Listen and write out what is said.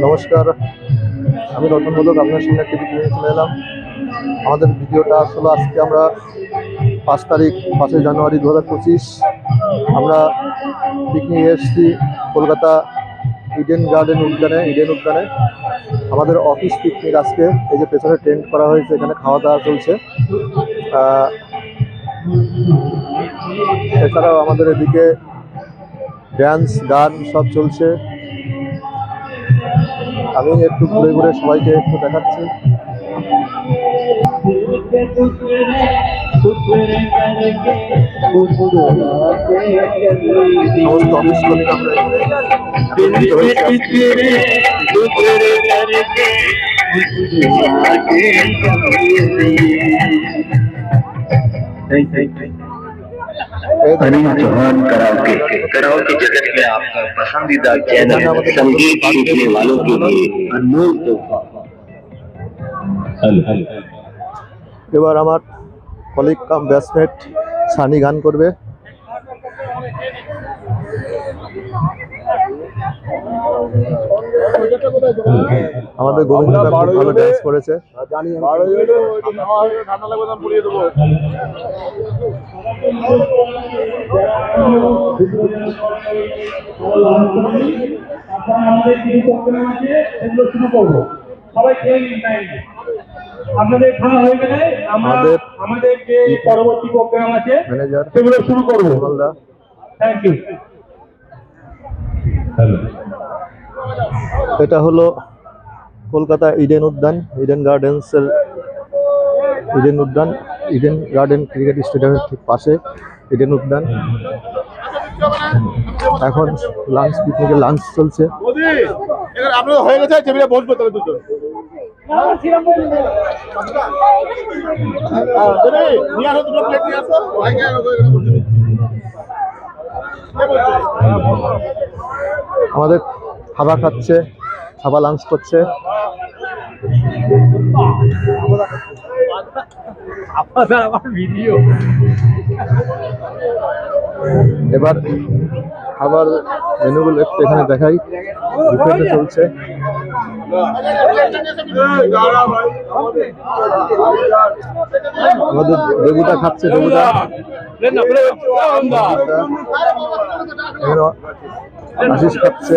নমস্কার, আমি রতন মোদক আপনার সামনে একটি ভিডিও নিয়ে চলে এলাম। আমাদের ভিডিওটা আসলে আজকে আমরা 5 তারিখ 5 জানুয়ারি 2025 আমরা পিকনিক এসেছি কলকাতা ইডেন উদ্যানে। আমাদের অফিস পিকনিক আজকে। এই যে পেছনে টেন্ট করা হয়েছে, এখানে খাওয়া দাওয়া চলছে। এছাড়াও আমাদের এদিকে ড্যান্স গান সব চলছে। আমি একটু ঘুরে ঘুরে সবাইকে একটু দেখাচ্ছি। সমস্ত অফিস কলিগ আমরা चौहान कराओके जगत में आपका पसंदीदा चैनल संगीत सीखने वालों के लिए अनमोल तोहफा। এবার আমার কলিগ কাম ব্যাচমেট সানি গান করবে। আমাদের গোবিন্দ ভালো ড্যান্স করেছে। আপনাদের খাওয়া হয়ে গেলে আমাদের যে পরবর্তী প্রোগ্রাম আছে সেগুলো শুরু করবো। Thank you. এটা হলো কলকাতা ইডেন গার্ডেন ক্রিকেট স্টেডিয়ামের ঠিক পাশে ইডেন উদ্যান। এখন পিকনিকের লাঞ্চ চলছে। আপনাদের হয়ে গেছে, টেবিলে বসবো তাহলে দুজন। আমাদের খাবার খাচ্ছে, খাবার লাঞ্চ করছে। এবার খাবার মেনুগুলো একটু এখানে দেখাই। বুফেতে চলছে। আমাদের দেবুদা খাচ্ছে। আশিস খাচ্ছে।